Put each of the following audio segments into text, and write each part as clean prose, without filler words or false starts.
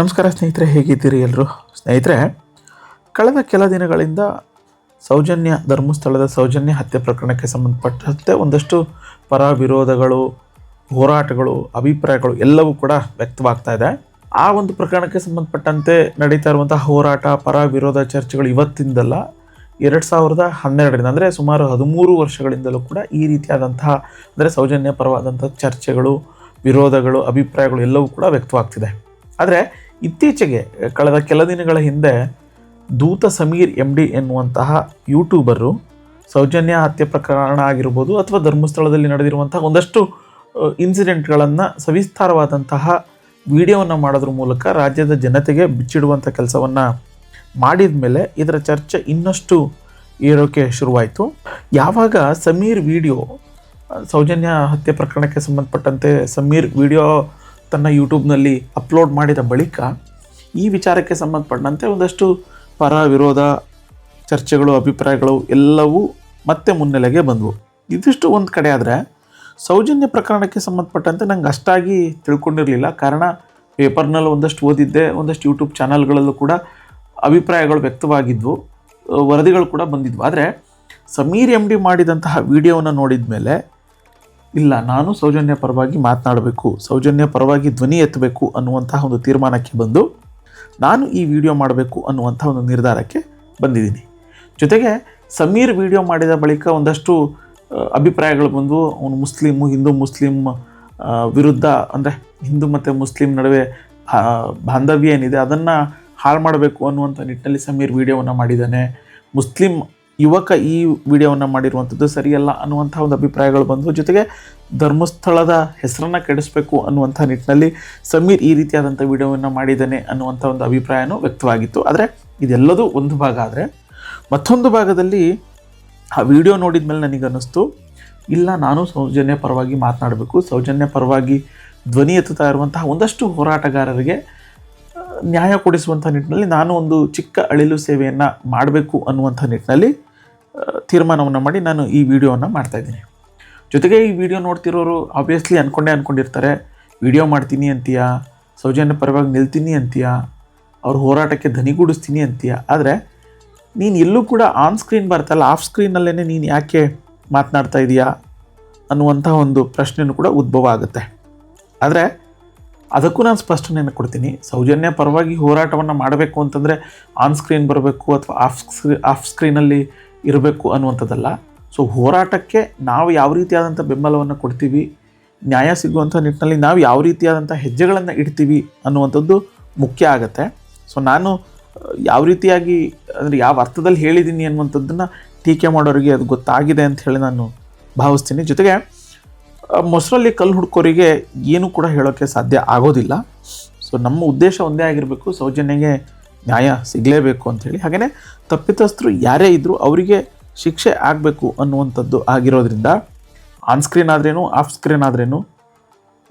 ನಮಸ್ಕಾರ ಸ್ನೇಹಿತರೆ, ಹೇಗಿದ್ದೀರಿ ಎಲ್ಲರೂ? ಸ್ನೇಹಿತರೆ, ಕಳೆದ ಕೆಲ ದಿನಗಳಿಂದ ಧರ್ಮಸ್ಥಳದ ಸೌಜನ್ಯ ಹತ್ಯೆ ಪ್ರಕರಣಕ್ಕೆ ಸಂಬಂಧಪಟ್ಟಂತೆ ಒಂದಷ್ಟು ಪರ ವಿರೋಧಗಳು, ಹೋರಾಟಗಳು, ಅಭಿಪ್ರಾಯಗಳು ಎಲ್ಲವೂ ಕೂಡ ವ್ಯಕ್ತವಾಗ್ತಾ ಇದೆ. ಆ ಒಂದು ಪ್ರಕರಣಕ್ಕೆ ಸಂಬಂಧಪಟ್ಟಂತೆ ನಡೀತಾ ಇರುವಂತಹ ಹೋರಾಟ, ಪರ ವಿರೋಧ ಚರ್ಚೆಗಳು ಇವತ್ತಿಂದಲ್ಲ, 2012ರಿಂದ ಅಂದರೆ ಸುಮಾರು 13 ವರ್ಷಗಳಿಂದಲೂ ಕೂಡ ಈ ರೀತಿಯಾದಂತಹ ಅಂದರೆ ಸೌಜನ್ಯ ಪರವಾದಂಥ ಚರ್ಚೆಗಳು, ವಿರೋಧಗಳು, ಅಭಿಪ್ರಾಯಗಳು ಎಲ್ಲವೂ ಕೂಡ ವ್ಯಕ್ತವಾಗ್ತಿದೆ. ಆದರೆ ಇತ್ತೀಚೆಗೆ ಕಳೆದ ಕೆಲ ದಿನಗಳ ಹಿಂದೆ ದೂತ ಸಮೀರ್ MD ಎನ್ನುವಂತಹ ಯೂಟ್ಯೂಬರು ಸೌಜನ್ಯ ಹತ್ಯೆ ಪ್ರಕರಣ ಆಗಿರ್ಬೋದು ಅಥವಾ ಧರ್ಮಸ್ಥಳದಲ್ಲಿ ನಡೆದಿರುವಂತಹ ಒಂದಷ್ಟು ಇನ್ಸಿಡೆಂಟ್ಗಳನ್ನು ಸವಿಸ್ತಾರವಾದಂತಹ ವಿಡಿಯೋವನ್ನು ಮಾಡೋದ್ರ ಮೂಲಕ ರಾಜ್ಯದ ಜನತೆಗೆ ಬಿಚ್ಚಿಡುವಂಥ ಕೆಲಸವನ್ನು ಮಾಡಿದ ಮೇಲೆ ಇದರ ಚರ್ಚೆ ಇನ್ನಷ್ಟು ಏರೋಕೆ ಶುರುವಾಯಿತು. ಯಾವಾಗ ಸಮೀರ್ ವಿಡಿಯೋ ಸೌಜನ್ಯ ಹತ್ಯೆ ಪ್ರಕರಣಕ್ಕೆ ಸಂಬಂಧಪಟ್ಟಂತೆ ಸಮೀರ್ ವಿಡಿಯೋ ತನ್ನ ಯೂಟ್ಯೂಬ್ನಲ್ಲಿ ಅಪ್ಲೋಡ್ ಮಾಡಿದ ಬಳಿಕ ಈ ವಿಚಾರಕ್ಕೆ ಸಂಬಂಧಪಟ್ಟಂತೆ ಒಂದಷ್ಟು ಪರ ವಿರೋಧ ಚರ್ಚೆಗಳು, ಅಭಿಪ್ರಾಯಗಳು ಎಲ್ಲವೂ ಮತ್ತೆ ಮುನ್ನೆಲೆಗೆ ಬಂದವು. ಇದಿಷ್ಟು ಒಂದು ಕಡೆ ಆದರೆ ಸೌಜನ್ಯ ಪ್ರಕರಣಕ್ಕೆ ಸಂಬಂಧಪಟ್ಟಂತೆ ನಂಗೆ ಅಷ್ಟಾಗಿ ತಿಳ್ಕೊಂಡಿರಲಿಲ್ಲ. ಕಾರಣ ಪೇಪರ್ನಲ್ಲಿ ಒಂದಷ್ಟು ಓದಿದ್ದೆ, ಒಂದಷ್ಟು ಯೂಟ್ಯೂಬ್ ಚಾನಲ್ಗಳಲ್ಲೂ ಕೂಡ ಅಭಿಪ್ರಾಯಗಳು ವ್ಯಕ್ತವಾಗಿದ್ವು, ವರದಿಗಳು ಕೂಡ ಬಂದಿದ್ವು. ಆದರೆ ಸಮೀರ್ MD ಮಾಡಿದಂತಹ ವಿಡಿಯೋವನ್ನು ನೋಡಿದ ಮೇಲೆ ಇಲ್ಲ, ನಾನು ಸೌಜನ್ಯ ಪರವಾಗಿ ಮಾತನಾಡಬೇಕು, ಸೌಜನ್ಯ ಪರವಾಗಿ ಧ್ವನಿ ಎತ್ತಬೇಕು ಅನ್ನುವಂತಹ ಒಂದು ತೀರ್ಮಾನಕ್ಕೆ ಬಂದು ನಾನು ಈ ವಿಡಿಯೋ ಮಾಡಬೇಕು ಅನ್ನುವಂಥ ಒಂದು ನಿರ್ಧಾರಕ್ಕೆ ಬಂದಿದ್ದೀನಿ. ಜೊತೆಗೆ ಸಮೀರ್ ವಿಡಿಯೋ ಮಾಡಿದ ಬಳಿಕ ಒಂದಷ್ಟು ಅಭಿಪ್ರಾಯಗಳು ಬಂದವು. ಅವನು ಹಿಂದೂ ಮುಸ್ಲಿಂ ವಿರುದ್ಧ, ಅಂದರೆ ಹಿಂದೂ ಮತ್ತು ಮುಸ್ಲಿಂ ನಡುವೆ ಬಾಂಧವ್ಯ ಏನಿದೆ ಅದನ್ನು ಹಾಳು ಮಾಡಬೇಕು ಅನ್ನುವಂಥ ನಿಟ್ಟಿನಲ್ಲಿ ಸಮೀರ್ ವಿಡಿಯೋವನ್ನು ಮಾಡಿದ್ದಾನೆ, ಮುಸ್ಲಿಂ ಯುವಕ ಈ ವಿಡಿಯೋವನ್ನು ಮಾಡಿರುವಂಥದ್ದು ಸರಿಯಲ್ಲ ಅನ್ನುವಂಥ ಒಂದು ಅಭಿಪ್ರಾಯಗಳು ಬಂದವು. ಜೊತೆಗೆ ಧರ್ಮಸ್ಥಳದ ಹೆಸರನ್ನು ಕೆಡಿಸಬೇಕು ಅನ್ನುವಂಥ ನಿಟ್ಟಿನಲ್ಲಿ ಸಮೀರ್ ಈ ರೀತಿಯಾದಂಥ ವಿಡಿಯೋವನ್ನು ಮಾಡಿದ್ದಾನೆ ಅನ್ನುವಂಥ ಒಂದು ಅಭಿಪ್ರಾಯನೂ ವ್ಯಕ್ತವಾಗಿತ್ತು. ಆದರೆ ಇದೆಲ್ಲದೂ ಒಂದು ಭಾಗ. ಆದರೆ ಮತ್ತೊಂದು ಭಾಗದಲ್ಲಿ ಆ ವಿಡಿಯೋ ನೋಡಿದ ಮೇಲೆ ನನಗನ್ನಿಸ್ತು, ಇಲ್ಲ, ನಾನು ಸೌಜನ್ಯ ಪರವಾಗಿ ಮಾತನಾಡಬೇಕು, ಸೌಜನ್ಯ ಪರವಾಗಿ ಧ್ವನಿ ಎತ್ತುತ್ತಾ ಇರುವಂತಹ ಒಂದಷ್ಟು ಹೋರಾಟಗಾರರಿಗೆ ನ್ಯಾಯ ಕೊಡಿಸುವಂಥ ನಿಟ್ಟಿನಲ್ಲಿ ನಾನು ಒಂದು ಚಿಕ್ಕ ಅಳಿಲು ಸೇವೆಯನ್ನು ಮಾಡಬೇಕು ಅನ್ನುವಂಥ ನಿಟ್ಟಿನಲ್ಲಿ ತೀರ್ಮಾನವನ್ನು ಮಾಡಿ ನಾನು ಈ ವಿಡಿಯೋವನ್ನು ಮಾಡ್ತಾಯಿದ್ದೀನಿ. ಜೊತೆಗೆ ಈ ವಿಡಿಯೋ ನೋಡ್ತಿರೋರು ಆಬ್ವಿಯಸ್ಲಿ ಅಂದ್ಕೊಂಡಿರ್ತಾರೆ, ವಿಡಿಯೋ ಮಾಡ್ತೀನಿ ಅಂತೀಯಾ, ಸೌಜನ್ಯ ಪರವಾಗಿ ನಿಲ್ತೀನಿ ಅಂತೀಯಾ, ಅವ್ರ ಹೋರಾಟಕ್ಕೆ ಧನಿಗೂಡಿಸ್ತೀನಿ ಅಂತೀಯಾ. ಆದರೆ ನೀನು ಎಲ್ಲೂ ಕೂಡ ಆನ್ ಸ್ಕ್ರೀನ್ ಬರ್ತಲ್ಲ, ಆಫ್ ಸ್ಕ್ರೀನಲ್ಲೇ ನೀನು ಯಾಕೆ ಮಾತನಾಡ್ತಾ ಇದೆಯಾ ಅನ್ನುವಂಥ ಒಂದು ಪ್ರಶ್ನೆಯೂ ಕೂಡ ಉದ್ಭವ ಆಗುತ್ತೆ. ಆದರೆ ಅದಕ್ಕೂ ನಾನು ಸ್ಪಷ್ಟನೆಯನ್ನು ಕೊಡ್ತೀನಿ. ಸೌಜನ್ಯ ಪರವಾಗಿ ಹೋರಾಟವನ್ನು ಮಾಡಬೇಕು ಅಂತಂದರೆ ಆನ್ ಸ್ಕ್ರೀನ್ ಬರಬೇಕು ಅಥವಾ ಆಫ್ ಸ್ಕ್ರೀನಲ್ಲಿ ಇರಬೇಕು ಅನ್ನುವಂಥದ್ದಲ್ಲ. ಸೊ ಹೋರಾಟಕ್ಕೆ ನಾವು ಯಾವ ರೀತಿಯಾದಂಥ ಬೆಂಬಲವನ್ನು ಕೊಡ್ತೀವಿ, ನ್ಯಾಯ ಸಿಗುವಂಥ ನಿಟ್ಟಿನಲ್ಲಿ ನಾವು ಯಾವ ರೀತಿಯಾದಂಥ ಹೆಜ್ಜೆಗಳನ್ನು ಇಡ್ತೀವಿ ಅನ್ನುವಂಥದ್ದು ಮುಖ್ಯ ಆಗುತ್ತೆ. ಸೊ ನಾನು ಯಾವ ರೀತಿಯಾಗಿ, ಅಂದರೆ ಯಾವ ಅರ್ಥದಲ್ಲಿ ಹೇಳಿದ್ದೀನಿ ಅನ್ನುವಂಥದ್ದನ್ನು ಟೀಕೆ ಮಾಡೋರಿಗೆ ಅದು ಗೊತ್ತಾಗಿದೆ ಅಂತ ಹೇಳಿ ನಾನು ಭಾವಿಸ್ತೀನಿ. ಜೊತೆಗೆ ಮೊಸರಲ್ಲಿ ಕಲ್ಲು ಹುಡ್ಕೋರಿಗೆ ಏನೂ ಕೂಡ ಹೇಳೋಕ್ಕೆ ಸಾಧ್ಯ ಆಗೋದಿಲ್ಲ. ಸೊ ನಮ್ಮ ಉದ್ದೇಶ ಒಂದೇ ಆಗಿರಬೇಕು, ಸೌಜನ್ಯಗೆ ನ್ಯಾಯ ಸಿಗಲೇಬೇಕು ಅಂಥೇಳಿ. ಹಾಗೆಯೇ ತಪ್ಪಿತಸ್ಥರು ಯಾರೇ ಇದ್ದರೂ ಅವರಿಗೆ ಶಿಕ್ಷೆ ಆಗಬೇಕು ಅನ್ನುವಂಥದ್ದು ಆಗಿರೋದ್ರಿಂದ ಆನ್ ಸ್ಕ್ರೀನ್ ಆದ್ರೇನು ಆಫ್ ಸ್ಕ್ರೀನ್ ಆದ್ರೇನು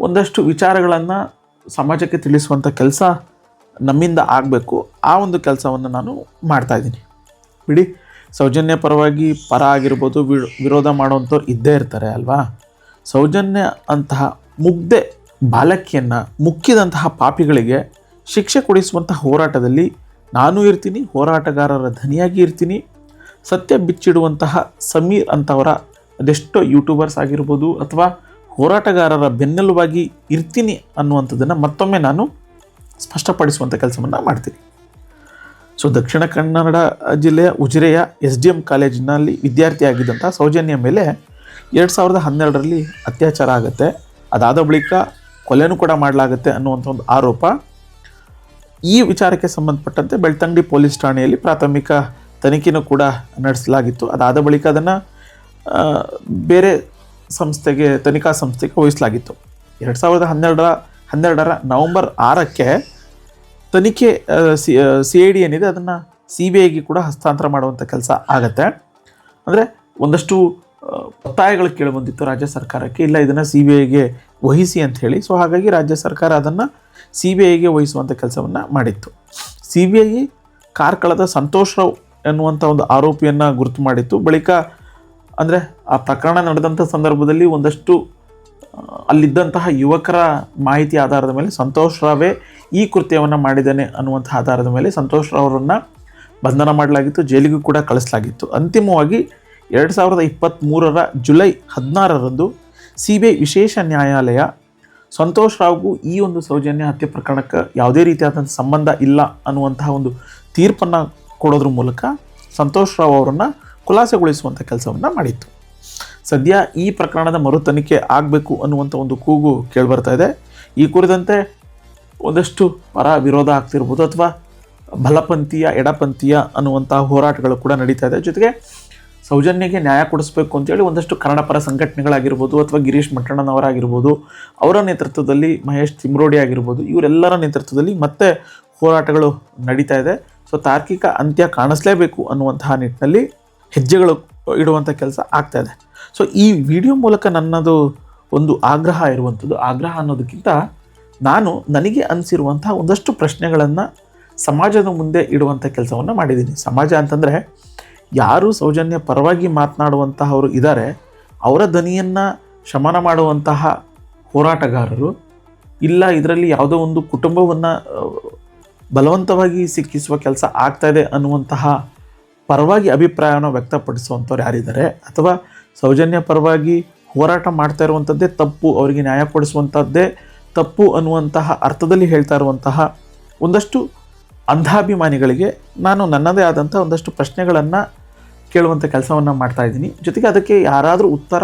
ಒಂದಷ್ಟು ವಿಚಾರಗಳನ್ನು ಸಮಾಜಕ್ಕೆ ತಿಳಿಸುವಂಥ ಕೆಲಸ ನಮ್ಮಿಂದ ಆಗಬೇಕು. ಆ ಒಂದು ಕೆಲಸವನ್ನು ನಾನು ಮಾಡ್ತಾಯಿದ್ದೀನಿ. ಬಿಡಿ, ಸೌಜನ್ಯ ಪರವಾಗಿ ಪರ ಆಗಿರ್ಬೋದು, ವಿರೋಧ ಮಾಡುವಂಥವ್ರು ಇದ್ದೇ ಇರ್ತಾರೆ ಅಲ್ವಾ. ಸೌಜನ್ಯ ಅಂತಹ ಮುಗ್ಧೆ ಬಾಲಕಿಯನ್ನು ಮುಕ್ಕಿದಂತಹ ಪಾಪಿಗಳಿಗೆ ಶಿಕ್ಷೆ ಕೊಡಿಸುವಂಥ ಹೋರಾಟದಲ್ಲಿ ನಾನು ಇರ್ತೀನಿ, ಹೋರಾಟಗಾರರ ಧನಿಯಾಗಿ ಇರ್ತೀನಿ. ಸತ್ಯ ಬಿಚ್ಚಿಡುವಂತಹ ಸಮೀರ್ ಅಂತವರ ಅದೆಷ್ಟೋ ಯೂಟ್ಯೂಬರ್ಸ್ ಆಗಿರ್ಬೋದು ಅಥವಾ ಹೋರಾಟಗಾರರ ಬೆನ್ನೆಲುಬಾಗಿ ಇರ್ತೀನಿ ಅನ್ನುವಂಥದ್ದನ್ನು ಮತ್ತೊಮ್ಮೆ ನಾನು ಸ್ಪಷ್ಟಪಡಿಸುವಂಥ ಕೆಲಸವನ್ನು ಮಾಡ್ತೀನಿ. ಸೊ ದಕ್ಷಿಣ ಕನ್ನಡ ಜಿಲ್ಲೆಯ ಉಜಿರೆಯ SDM ಕಾಲೇಜಿನಲ್ಲಿ ವಿದ್ಯಾರ್ಥಿಯಾಗಿದ್ದಂಥ ಸೌಜನ್ಯ ಮೇಲೆ 2012ರಲ್ಲಿ ಅತ್ಯಾಚಾರ ಆಗುತ್ತೆ. ಅದಾದ ಬಳಿಕ ಕೊಲೆನೂ ಕೂಡ ಮಾಡಲಾಗುತ್ತೆ ಅನ್ನುವಂಥ ಒಂದು ಆರೋಪ. ಈ ವಿಚಾರಕ್ಕೆ ಸಂಬಂಧಪಟ್ಟಂತೆ ಬೆಳ್ತಂಗಡಿ ಪೊಲೀಸ್ ಠಾಣೆಯಲ್ಲಿ ಪ್ರಾಥಮಿಕ ತನಿಖೆನೂ ಕೂಡ ನಡೆಸಲಾಗಿತ್ತು. ಅದಾದ ಬಳಿಕ ಅದನ್ನು ಬೇರೆ ತನಿಖಾ ಸಂಸ್ಥೆಗೆ ವಹಿಸಲಾಗಿತ್ತು. 2012ರ ನವೆಂಬರ್ 6ಕ್ಕೆ ತನಿಖೆ CID ಏನಿದೆ ಅದನ್ನು CBIಗೆ ಕೂಡ ಹಸ್ತಾಂತರ ಮಾಡುವಂಥ ಕೆಲಸ ಆಗತ್ತೆ. ಅಂದರೆ ಒಂದಷ್ಟು ಒತ್ತಾಯಗಳು ಕೇಳಿಬಂದಿತ್ತು ರಾಜ್ಯ ಸರ್ಕಾರಕ್ಕೆ, ಇಲ್ಲ ಇದನ್ನು CBIಗೆ ವಹಿಸಿ ಅಂತ ಹೇಳಿ. ಸೊ ಹಾಗಾಗಿ ರಾಜ್ಯ ಸರ್ಕಾರ ಅದನ್ನು CBIಗೆ ವಹಿಸುವಂಥ ಕೆಲಸವನ್ನು ಮಾಡಿತ್ತು. CBI ಕಾರ್ಕಳದ ಸಂತೋಷ್ ರಾವ್ ಎನ್ನುವಂಥ ಒಂದು ಆರೋಪಿಯನ್ನು ಗುರುತು ಮಾಡಿತ್ತು. ಬಳಿಕ ಅಂದರೆ ಆ ಪ್ರಕರಣ ನಡೆದಂಥ ಸಂದರ್ಭದಲ್ಲಿ ಒಂದಷ್ಟು ಅಲ್ಲಿದ್ದಂತಹ ಯುವಕರ ಮಾಹಿತಿ ಆಧಾರದ ಮೇಲೆ ಸಂತೋಷ್ ರಾವೇ ಈ ಕೃತ್ಯವನ್ನು ಮಾಡಿದ್ದಾನೆ ಅನ್ನುವಂಥ ಆಧಾರದ ಮೇಲೆ ಸಂತೋಷ್ ಅವರನ್ನು ಬಂಧನ ಮಾಡಲಾಗಿತ್ತು, ಜೈಲಿಗೂ ಕೂಡ ಕಳಿಸಲಾಗಿತ್ತು. ಅಂತಿಮವಾಗಿ 2023 ಜುಲೈ 16 CBI ವಿಶೇಷ ನ್ಯಾಯಾಲಯ ಸಂತೋಷ್ ರಾವ್ಗೂ ಈ ಒಂದು ಸೌಜನ್ಯ ಹತ್ಯೆ ಪ್ರಕರಣಕ್ಕೆ ಯಾವುದೇ ರೀತಿಯಾದಂಥ ಸಂಬಂಧ ಇಲ್ಲ ಅನ್ನುವಂತಹ ಒಂದು ತೀರ್ಪನ್ನು ಕೊಡೋದ್ರ ಮೂಲಕ ಸಂತೋಷ್ ರಾವ್ ಅವರನ್ನು ಖುಲಾಸೆಗೊಳಿಸುವಂಥ ಕೆಲಸವನ್ನು ಮಾಡಿತ್ತು. ಸದ್ಯ ಈ ಪ್ರಕರಣದ ಮರು ತನಿಖೆ ಆಗಬೇಕು ಅನ್ನುವಂಥ ಒಂದು ಕೂಗು ಕೇಳಿಬರ್ತಾ ಇದೆ. ಈ ಕುರಿತಂತೆ ಒಂದಷ್ಟು ಪರ ವಿರೋಧ ಆಗ್ತಿರ್ಬೋದು ಅಥವಾ ಬಲಪಂಥೀಯ ಎಡಪಂಥೀಯ ಅನ್ನುವಂಥ ಹೋರಾಟಗಳು ಕೂಡ ನಡೀತಾ ಇದೆ. ಜೊತೆಗೆ ಸೌಜನ್ಯಗೆ ನ್ಯಾಯ ಕೊಡಿಸ್ಬೇಕು ಅಂತೇಳಿ ಒಂದಷ್ಟು ಕನ್ನಡಪರ ಸಂಘಟನೆಗಳಾಗಿರ್ಬೋದು ಅಥವಾ ಗಿರೀಶ್ ಮಟ್ಟಣ್ಣನವರಾಗಿರ್ಬೋದು, ಅವರ ನೇತೃತ್ವದಲ್ಲಿ ಮಹೇಶ್ ತಿಮ್ರೋಡಿ ಆಗಿರ್ಬೋದು, ಇವರೆಲ್ಲರ ನೇತೃತ್ವದಲ್ಲಿ ಮತ್ತೆ ಹೋರಾಟಗಳು ನಡೀತಾ ಇದೆ. ಸೊ ತಾರ್ಕಿಕ ಅಂತ್ಯ ಕಾಣಿಸ್ಲೇಬೇಕು ಅನ್ನುವಂತಹ ನಿಟ್ಟಿನಲ್ಲಿ ಹೆಜ್ಜೆಗಳು ಇಡುವಂಥ ಕೆಲಸ ಆಗ್ತಾ ಇದೆ. ಸೊ ಈ ವಿಡಿಯೋ ಮೂಲಕ ನನ್ನದು ಒಂದು ಆಗ್ರಹ ಇರುವಂಥದ್ದು, ಆಗ್ರಹ ಅನ್ನೋದಕ್ಕಿಂತ ನನಗೆ ಅನಿಸಿರುವಂಥ ಒಂದಷ್ಟು ಪ್ರಶ್ನೆಗಳನ್ನು ಸಮಾಜದ ಮುಂದೆ ಇಡುವಂಥ ಕೆಲಸವನ್ನು ಮಾಡಿದ್ದೀನಿ. ಸಮಾಜ ಅಂತಂದರೆ ಯಾರು ಸೌಜನ್ಯ ಪರವಾಗಿ ಮಾತನಾಡುವಂತಹವರು ಇದ್ದಾರೆ, ಅವರ ಧ್ವನಿಯನ್ನು ಶಮನ ಮಾಡುವಂತಹ ಹೋರಾಟಗಾರರು, ಇಲ್ಲ ಇದರಲ್ಲಿ ಯಾವುದೋ ಒಂದು ಕುಟುಂಬವನ್ನು ಬಲವಂತವಾಗಿ ಸಿಕ್ಕಿಸುವ ಕೆಲಸ ಆಗ್ತಾಯಿದೆ ಅನ್ನುವಂತಹ ಪರವಾಗಿ ಅಭಿಪ್ರಾಯವನ್ನು ವ್ಯಕ್ತಪಡಿಸುವಂಥವ್ರು ಯಾರಿದ್ದಾರೆ, ಅಥವಾ ಸೌಜನ್ಯ ಪರವಾಗಿ ಹೋರಾಟ ಮಾಡ್ತಾ ಇರುವಂಥದ್ದೇ ತಪ್ಪು, ಅವರಿಗೆ ನ್ಯಾಯ ಕೊಡಿಸುವಂಥದ್ದೇ ತಪ್ಪು ಅನ್ನುವಂತಹ ಅರ್ಥದಲ್ಲಿ ಹೇಳ್ತಾ ಇರುವಂತಹ ಒಂದಷ್ಟು ಅಂಧಾಭಿಮಾನಿಗಳಿಗೆ ನಾನು ನನ್ನದೇ ಆದಂಥ ಒಂದಷ್ಟು ಪ್ರಶ್ನೆಗಳನ್ನು ಕೇಳುವಂಥ ಕೆಲಸವನ್ನು ಮಾಡ್ತಾಯಿದ್ದೀನಿ. ಜೊತೆಗೆ ಅದಕ್ಕೆ ಯಾರಾದರೂ ಉತ್ತರ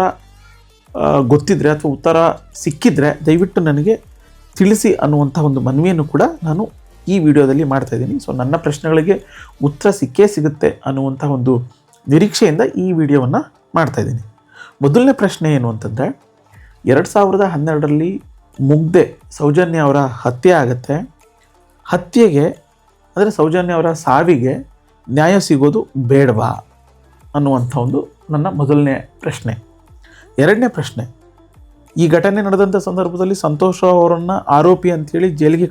ಗೊತ್ತಿದ್ದರೆ ಅಥವಾ ಉತ್ತರ ಸಿಕ್ಕಿದರೆ ದಯವಿಟ್ಟು ನನಗೆ ತಿಳಿಸಿ ಅನ್ನುವಂಥ ಒಂದು ಮನವಿಯನ್ನು ಕೂಡ ನಾನು ಈ ವಿಡಿಯೋದಲ್ಲಿ ಮಾಡ್ತಾಯಿದ್ದೀನಿ. ಸೊ ನನ್ನ ಪ್ರಶ್ನೆಗಳಿಗೆ ಉತ್ತರ ಸಿಕ್ಕೇ ಸಿಗುತ್ತೆ ಅನ್ನುವಂಥ ಒಂದು ನಿರೀಕ್ಷೆಯಿಂದ ಈ ವಿಡಿಯೋವನ್ನು ಮಾಡ್ತಾಯಿದ್ದೀನಿ. ಮೊದಲನೇ ಪ್ರಶ್ನೆ ಏನು ಅಂತಂದರೆ, 2012 ಮುಗ್ದೆ ಸೌಜನ್ಯ ಅವರ ಹತ್ಯೆ ಆಗುತ್ತೆ. ಹತ್ಯೆಗೆ ಅಂದರೆ ಸೌಜನ್ಯ ಅವರ ಸಾವಿಗೆ ನ್ಯಾಯ ಸಿಗೋದು ಬೇಡವಾ ಅನ್ನುವಂಥ ಒಂದು ನನ್ನ ಮೊದಲನೇ ಪ್ರಶ್ನೆ. ಎರಡನೇ ಪ್ರಶ್ನೆ, ಈ ಘಟನೆ ನಡೆದಂಥ ಸಂದರ್ಭದಲ್ಲಿ ಸಂತೋಷ್ ಅವರನ್ನು ಆರೋಪಿ ಅಂಥೇಳಿ ಜೈಲಿಗೆ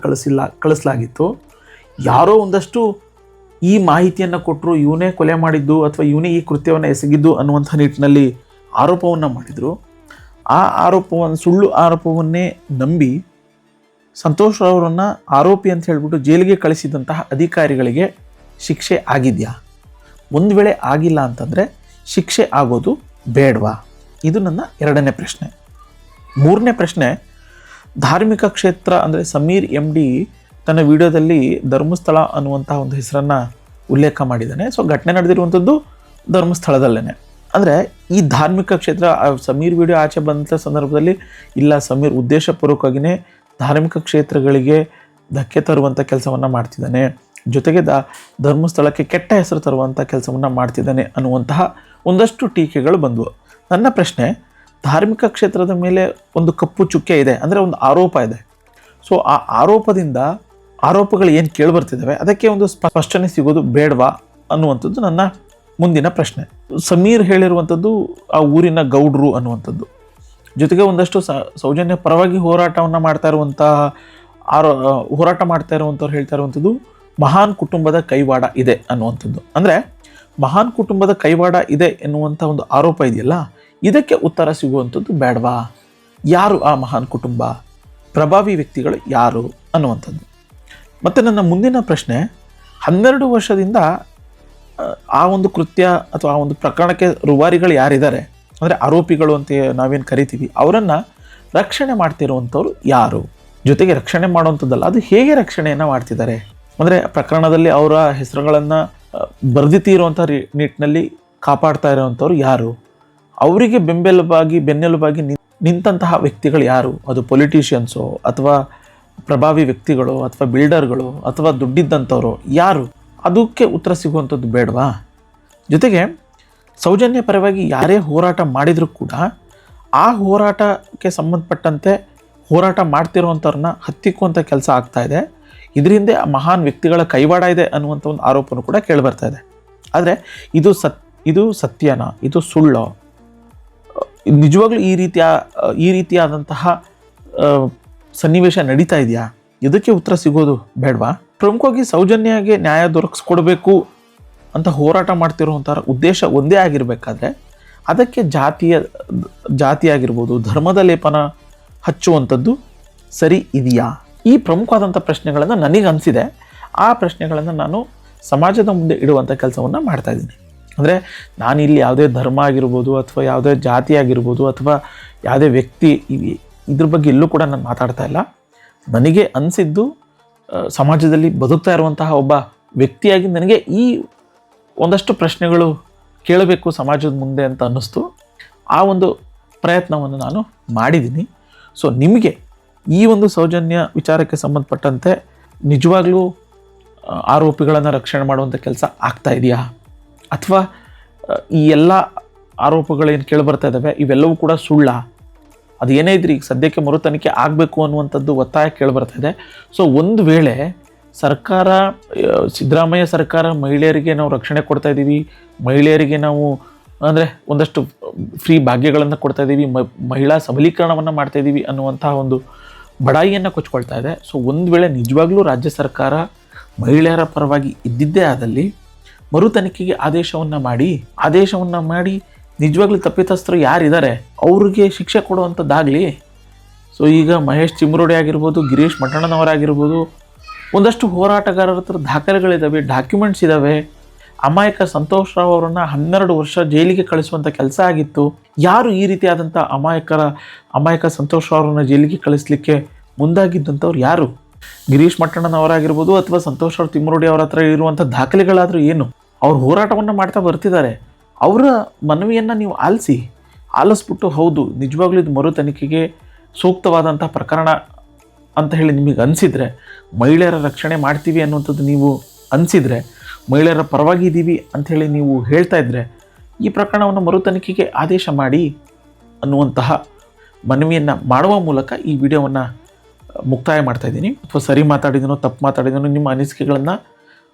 ಕಳಿಸಲಾಗಿತ್ತು. ಯಾರೋ ಒಂದಷ್ಟು ಈ ಮಾಹಿತಿಯನ್ನು ಕೊಟ್ಟರು, ಇವನೇ ಕೊಲೆ ಮಾಡಿದ್ದು ಅಥವಾ ಇವನೇ ಈ ಕೃತ್ಯವನ್ನು ಎಸಗಿದ್ದು ಅನ್ನುವಂಥ ನಿಟ್ಟಿನಲ್ಲಿ ಆರೋಪವನ್ನು ಮಾಡಿದರು. ಆ ಆರೋಪವನ್ನು, ಸುಳ್ಳು ಆರೋಪವನ್ನೇ ನಂಬಿ ಸಂತೋಷ್ ಅವರನ್ನು ಆರೋಪಿ ಅಂತ ಹೇಳಿಬಿಟ್ಟು ಜೈಲಿಗೆ ಕಳಿಸಿದಂತಹ ಅಧಿಕಾರಿಗಳಿಗೆ ಶಿಕ್ಷೆ ಆಗಿದೆಯಾ? ಒಂದು ವೇಳೆ ಆಗಿಲ್ಲ ಅಂತಂದರೆ ಶಿಕ್ಷೆ ಆಗೋದು ಬೇಡವಾ? ಇದು ನನ್ನ ಎರಡನೇ ಪ್ರಶ್ನೆ. ಮೂರನೇ ಪ್ರಶ್ನೆ, ಧಾರ್ಮಿಕ ಕ್ಷೇತ್ರ ಅಂದರೆ ಸಮೀರ್ MD ತನ್ನ ವಿಡಿಯೋದಲ್ಲಿ ಧರ್ಮಸ್ಥಳ ಅನ್ನುವಂಥ ಒಂದು ಹೆಸರನ್ನು ಉಲ್ಲೇಖ ಮಾಡಿದ್ದಾನೆ. ಸೊ ಘಟನೆ ನಡೆದಿರುವಂಥದ್ದು ಧರ್ಮಸ್ಥಳದಲ್ಲೇ. ಅಂದರೆ ಈ ಧಾರ್ಮಿಕ ಕ್ಷೇತ್ರ, ಸಮೀರ್ ವಿಡಿಯೋ ಆಚೆ ಬಂದಂಥ ಸಂದರ್ಭದಲ್ಲಿ ಇಲ್ಲ ಸಮೀರ್ ಉದ್ದೇಶಪೂರ್ವಕವಾಗಿಯೇ ಧಾರ್ಮಿಕ ಕ್ಷೇತ್ರಗಳಿಗೆ ಧಕ್ಕೆ ತರುವಂಥ ಕೆಲಸವನ್ನು ಮಾಡ್ತಿದ್ದಾನೆ, ಜೊತೆಗೆ ಧರ್ಮಸ್ಥಳಕ್ಕೆ ಕೆಟ್ಟ ಹೆಸರು ತರುವಂಥ ಕೆಲಸವನ್ನು ಮಾಡ್ತಿದ್ದಾನೆ ಅನ್ನುವಂತಹ ಒಂದಷ್ಟು ಟೀಕೆಗಳು ಬಂದವು. ನನ್ನ ಪ್ರಶ್ನೆ, ಧಾರ್ಮಿಕ ಕ್ಷೇತ್ರದ ಮೇಲೆ ಒಂದು ಕಪ್ಪು ಚುಕ್ಕೆ ಇದೆ, ಅಂದರೆ ಒಂದು ಆರೋಪ ಇದೆ. ಸೊ ಆ ಆರೋಪಗಳು ಏನು ಕೇಳಿಬರ್ತಿದ್ದಾವೆ ಅದಕ್ಕೆ ಒಂದು ಸ್ಪಷ್ಟನೆ ಸಿಗೋದು ಬೇಡವಾ ಅನ್ನುವಂಥದ್ದು ನನ್ನ ಮುಂದಿನ ಪ್ರಶ್ನೆ. ಸಮೀರ್ ಹೇಳಿರುವಂಥದ್ದು ಆ ಊರಿನ ಗೌಡ್ರು ಅನ್ನುವಂಥದ್ದು, ಜೊತೆಗೆ ಒಂದಷ್ಟು ಸೌಜನ್ಯ ಪರವಾಗಿ ಹೋರಾಟ ಮಾಡ್ತಾ ಇರುವಂಥವ್ರು ಹೇಳ್ತಾ ಇರುವಂಥದ್ದು ಮಹಾನ್ ಕುಟುಂಬದ ಕೈವಾಡ ಇದೆ ಅನ್ನುವಂಥದ್ದು. ಅಂದರೆ ಮಹಾನ್ ಕುಟುಂಬದ ಕೈವಾಡ ಇದೆ ಎನ್ನುವಂಥ ಒಂದು ಆರೋಪ ಇದೆಯಲ್ಲ, ಇದಕ್ಕೆ ಉತ್ತರ ಸಿಗುವಂಥದ್ದು ಬೇಡವಾ? ಯಾರು ಆ ಮಹಾನ್ ಕುಟುಂಬ, ಪ್ರಭಾವಿ ವ್ಯಕ್ತಿಗಳು ಯಾರು ಅನ್ನುವಂಥದ್ದು. ಮತ್ತು ನನ್ನ ಮುಂದಿನ ಪ್ರಶ್ನೆ, 12 ವರ್ಷದಿಂದ ಆ ಒಂದು ಕೃತ್ಯ ಅಥವಾ ಆ ಒಂದು ಪ್ರಕರಣಕ್ಕೆ ರೂವಾರಿಗಳು ಯಾರಿದ್ದಾರೆ, ಅಂದರೆ ಆರೋಪಿಗಳು ಅಂತ ನಾವೇನು ಕರಿತೀವಿ, ಅವರನ್ನು ರಕ್ಷಣೆ ಮಾಡ್ತಿರುವಂಥವ್ರು ಯಾರು? ಜೊತೆಗೆ ರಕ್ಷಣೆ ಮಾಡುವಂಥದ್ದಲ್ಲ, ಅದು ಹೇಗೆ ರಕ್ಷಣೆಯನ್ನು ಮಾಡ್ತಿದ್ದಾರೆ, ಅಂದರೆ ಪ್ರಕರಣದಲ್ಲಿ ಅವರ ಹೆಸರುಗಳನ್ನು ಬರೆದಿಟ್ಟಿರುವಂಥ ನಿಟ್ಟಿನಲ್ಲಿ ಕಾಪಾಡ್ತಾ ಇರೋವಂಥವ್ರು ಯಾರು? ಅವರಿಗೆ ಬೆನ್ನೆಲುಬಾಗಿ ನಿಂತಹ ವ್ಯಕ್ತಿಗಳು ಯಾರು? ಅದು ಪೊಲಿಟಿಷಿಯನ್ಸು ಅಥವಾ ಪ್ರಭಾವಿ ವ್ಯಕ್ತಿಗಳು ಅಥವಾ ಬಿಲ್ಡರ್ಗಳು ಅಥವಾ ದುಡ್ಡಿದ್ದಂಥವ್ರು ಯಾರು? ಅದಕ್ಕೆ ಉತ್ತರ ಸಿಗುವಂಥದ್ದು ಬೇಡವಾ? ಜೊತೆಗೆ ಸೌಜನ್ಯ ಪರವಾಗಿ ಯಾರೇ ಹೋರಾಟ ಮಾಡಿದರೂ ಕೂಡ ಆ ಹೋರಾಟಕ್ಕೆ ಸಂಬಂಧಪಟ್ಟಂತೆ ಹೋರಾಟ ಮಾಡ್ತಿರುವಂಥವ್ರನ್ನ ಹತ್ತಿಕ್ಕುವಂಥ ಕೆಲಸ ಆಗ್ತಾಯಿದೆ. ಇದ್ರ ಹಿಂದೆ ಆ ಮಹಾನ್ ವ್ಯಕ್ತಿಗಳ ಕೈವಾಡ ಇದೆ ಅನ್ನುವಂಥ ಒಂದು ಆರೋಪನೂ ಕೂಡ ಕೇಳಿಬರ್ತಾ ಇದೆ. ಆದರೆ ಇದು ಸತ್ಯನಾ, ಇದು ಸುಳ್ಳೋ, ನಿಜವಾಗ್ಲೂ ಈ ರೀತಿಯಾದಂತಹ ಸನ್ನಿವೇಶ ನಡೀತಾ ಇದೆಯಾ? ಇದಕ್ಕೆ ಉತ್ತರ ಸಿಗೋದು ಬೇಡವಾ? ಪ್ರಮುಖವಾಗಿ ಸೌಜನ್ಯಗೆ ನ್ಯಾಯ ದೊರಕಿಸ್ಕೊಡ್ಬೇಕು ಅಂತ ಹೋರಾಟ ಮಾಡ್ತಿರುವಂಥ ಉದ್ದೇಶ ಒಂದೇ ಆಗಿರಬೇಕಾದ್ರೆ ಅದಕ್ಕೆ ಜಾತಿ ಆಗಿರ್ಬೋದು, ಧರ್ಮದ ಲೇಪನ ಹಚ್ಚುವಂಥದ್ದು ಸರಿ ಇದೆಯಾ? ಈ ಪ್ರಮುಖವಾದಂಥ ಪ್ರಶ್ನೆಗಳನ್ನು ನನಗೆ ಅನಿಸಿದೆ. ಆ ಪ್ರಶ್ನೆಗಳನ್ನು ನಾನು ಸಮಾಜದ ಮುಂದೆ ಇಡುವಂಥ ಕೆಲಸವನ್ನು ಮಾಡ್ತಾಯಿದ್ದೀನಿ. ಅಂದರೆ ನಾನು ಇಲ್ಲಿ ಯಾವುದೇ ಧರ್ಮ ಆಗಿರ್ಬೋದು ಅಥವಾ ಯಾವುದೇ ಜಾತಿ ಆಗಿರ್ಬೋದು ಅಥವಾ ಯಾವುದೇ ವ್ಯಕ್ತಿ ಇದ್ರ ಬಗ್ಗೆ ಎಲ್ಲೂ ಕೂಡ ನಾನು ಮಾತಾಡ್ತಾ ಇಲ್ಲ. ನನಗೆ ಅನಿಸಿದ್ದು ಸಮಾಜದಲ್ಲಿ ಬದುಕ್ತಾ ಇರುವಂತಹ ಒಬ್ಬ ವ್ಯಕ್ತಿಯಾಗಿ ನನಗೆ ಈ ಒಂದಷ್ಟು ಪ್ರಶ್ನೆಗಳು ಕೇಳಬೇಕು ಸಮಾಜದ ಮುಂದೆ ಅಂತ ಅನ್ನಿಸ್ತು. ಆ ಒಂದು ಪ್ರಯತ್ನವನ್ನು ನಾನು ಮಾಡಿದ್ದೀನಿ. ಸೊ ನಿಮಗೆ ಈ ಒಂದು ಸೌಜನ್ಯ ವಿಚಾರಕ್ಕೆ ಸಂಬಂಧಪಟ್ಟಂತೆ ನಿಜವಾಗ್ಲೂ ಆರೋಪಿಗಳನ್ನು ರಕ್ಷಣೆ ಮಾಡುವಂಥ ಕೆಲಸ ಆಗ್ತಾ ಇದೆಯಾ, ಅಥವಾ ಈ ಎಲ್ಲ ಆರೋಪಗಳೇನು ಕೇಳಿಬರ್ತಾ ಇದ್ದಾವೆ ಇವೆಲ್ಲವೂ ಕೂಡ ಸುಳ್ಳ, ಅದು ಏನೇ ಇದ್ರಿ ಈಗ ಸದ್ಯಕ್ಕೆ ಮರು ತನಿಖೆ ಆಗಬೇಕು ಅನ್ನುವಂಥದ್ದು ಒತ್ತಾಯ ಕೇಳಿಬರ್ತಾ ಇದೆ. ಸೊ ಒಂದು ವೇಳೆ ಸರ್ಕಾರ, ಸಿದ್ದರಾಮಯ್ಯ ಸರ್ಕಾರ ಮಹಿಳೆಯರಿಗೆ ನಾವು ರಕ್ಷಣೆ ಕೊಡ್ತಾ ಇದ್ದೀವಿ, ಮಹಿಳೆಯರಿಗೆ ನಾವು ಅಂದರೆ ಒಂದಷ್ಟು ಫ್ರೀ ಭಾಗ್ಯಗಳನ್ನು ಕೊಡ್ತಾ ಇದ್ದೀವಿ, ಮಹಿಳಾ ಸಬಲೀಕರಣವನ್ನು ಮಾಡ್ತಾ ಇದ್ದೀವಿ ಅನ್ನುವಂತಹ ಒಂದು ಬಡಾಯಿಯನ್ನು ಕೊಚ್ಕೊಳ್ತಾ ಇದೆ. ಸೊ ಒಂದು ವೇಳೆ ನಿಜವಾಗ್ಲೂ ರಾಜ್ಯ ಸರ್ಕಾರ ಮಹಿಳೆಯರ ಪರವಾಗಿ ಇದ್ದಿದ್ದೇ ಆದಲ್ಲಿ ಮರು ತನಿಖೆಗೆ ಆದೇಶವನ್ನು ಮಾಡಿ ನಿಜವಾಗ್ಲೂ ತಪ್ಪಿತಸ್ಥರು ಯಾರಿದ್ದಾರೆ ಅವ್ರಿಗೆ ಶಿಕ್ಷೆ ಕೊಡುವಂಥದ್ದಾಗಲಿ. ಸೊ ಈಗ ಮಹೇಶ್ ಚಿಮ್ರೋಡಿ ಆಗಿರ್ಬೋದು, ಗಿರೀಶ್ ಮಠಣ್ಣನವರಾಗಿರ್ಬೋದು, ಒಂದಷ್ಟು ಹೋರಾಟಗಾರರ ಹತ್ರ ದಾಖಲೆಗಳಿದ್ದಾವೆ, ಡಾಕ್ಯುಮೆಂಟ್ಸ್ ಇದ್ದಾವೆ. ಅಮಾಯಕ ಸಂತೋಷ್ ರಾವ್ ಅವರನ್ನು 12 ವರ್ಷ ಜೈಲಿಗೆ ಕಳಿಸುವಂಥ ಕೆಲಸ ಆಗಿತ್ತು. ಯಾರು ಈ ರೀತಿಯಾದಂಥ ಅಮಾಯಕ ಸಂತೋಷ್ ರಾವ್ ಅವರನ್ನು ಜೈಲಿಗೆ ಕಳಿಸ್ಲಿಕ್ಕೆ ಮುಂದಾಗಿದ್ದಂಥವ್ರು ಯಾರು? ಗಿರೀಶ್ ಮಠಣ್ಣನವರಾಗಿರ್ಬೋದು ಅಥವಾ ಸಂತೋಷ್ ರಾವ್ ತಿಮ್ರೋಡಿ ಅವರ ಹತ್ರ ಇರುವಂಥ ದಾಖಲೆಗಳಾದರೂ ಏನು? ಅವ್ರು ಹೋರಾಟವನ್ನು ಮಾಡ್ತಾ ಬರ್ತಿದ್ದಾರೆ. ಅವರ ಮನವಿಯನ್ನು ನೀವು ಆಲಿಸ್ಬಿಟ್ಟು ಹೌದು ನಿಜವಾಗ್ಲೂ ಇದು ಮರು ತನಿಖೆಗೆ ಸೂಕ್ತವಾದಂಥ ಪ್ರಕರಣ ಅಂತ ಹೇಳಿ ನಿಮಗೆ ಅನಿಸಿದರೆ, ಮಹಿಳೆಯರ ರಕ್ಷಣೆ ಮಾಡ್ತೀವಿ ಅನ್ನುವಂಥದ್ದು ನೀವು ಅನಿಸಿದರೆ, ಮಹಿಳೆಯರ ಪರವಾಗಿ ಇದ್ದೀವಿ ಅಂಥೇಳಿ ನೀವು ಹೇಳ್ತಾ ಇದ್ದರೆ, ಈ ಪ್ರಕರಣವನ್ನು ಮರು ತನಿಖೆಗೆ ಆದೇಶ ಮಾಡಿ ಅನ್ನುವಂತಹ ಮನವಿಯನ್ನು ಮಾಡುವ ಮೂಲಕ ಈ ವಿಡಿಯೋವನ್ನು ಮುಕ್ತಾಯ ಮಾಡ್ತಾಯಿದ್ದೀನಿ. ಅಥವಾ ಸರಿ ಮಾತಾಡಿದನೋ ತಪ್ಪು ಮಾತಾಡಿದನೋ ನಿಮ್ಮ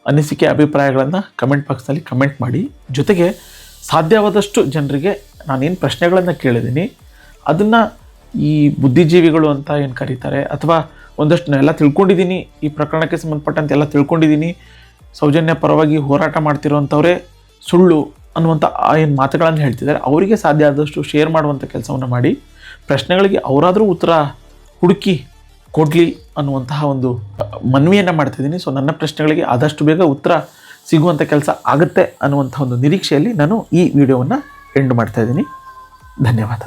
ಅನಿಸಿಕೆ ಅಭಿಪ್ರಾಯಗಳನ್ನು ಕಮೆಂಟ್ ಬಾಕ್ಸ್ನಲ್ಲಿ ಕಮೆಂಟ್ ಮಾಡಿ. ಜೊತೆಗೆ ಸಾಧ್ಯವಾದಷ್ಟು ಜನರಿಗೆ ನಾನೇನು ಪ್ರಶ್ನೆಗಳನ್ನು ಕೇಳಿದ್ದೀನಿ ಅದನ್ನು ಈ ಬುದ್ಧಿಜೀವಿಗಳು ಅಂತ ಏನು ಕರೀತಾರೆ, ಅಥವಾ ಒಂದಷ್ಟು ಎಲ್ಲ ತಿಳ್ಕೊಂಡಿದ್ದೀನಿ, ಈ ಪ್ರಕರಣಕ್ಕೆ ಸಂಬಂಧಪಟ್ಟಂತೆ ಎಲ್ಲ ತಿಳ್ಕೊಂಡಿದ್ದೀನಿ, ಸೌಜನ್ಯ ಪರವಾಗಿ ಹೋರಾಟ ಮಾಡ್ತಿರೋವಂಥವರೇ ಸುಳ್ಳು ಅನ್ನುವಂಥ ಏನು ಮಾತುಗಳನ್ನು ಹೇಳ್ತಿದ್ದಾರೆ, ಅವರಿಗೆ ಸಾಧ್ಯ ಆದಷ್ಟು ಶೇರ್ ಮಾಡುವಂಥ ಕೆಲಸವನ್ನು ಮಾಡಿ. ಪ್ರಶ್ನೆಗಳಿಗೆ ಅವರಾದರೂ ಉತ್ತರ ಹುಡುಕಿ ಕೊಡಲಿ ಅನ್ನುವಂತಹ ಒಂದು ಮನವಿಯನ್ನು ಮಾಡ್ತಿದ್ದೀನಿ. ಸೊ ನನ್ನ ಪ್ರಶ್ನೆಗಳಿಗೆ ಆದಷ್ಟು ಬೇಗ ಉತ್ತರ ಸಿಗುವಂಥ ಕೆಲಸ ಆಗುತ್ತೆ ಅನ್ನುವಂಥ ಒಂದು ನಿರೀಕ್ಷೆಯಲ್ಲಿ ನಾನು ಈ ವಿಡಿಯೋವನ್ನು ಎಂಡ್ ಮಾಡ್ತಾಯಿದ್ದೀನಿ. ಧನ್ಯವಾದ.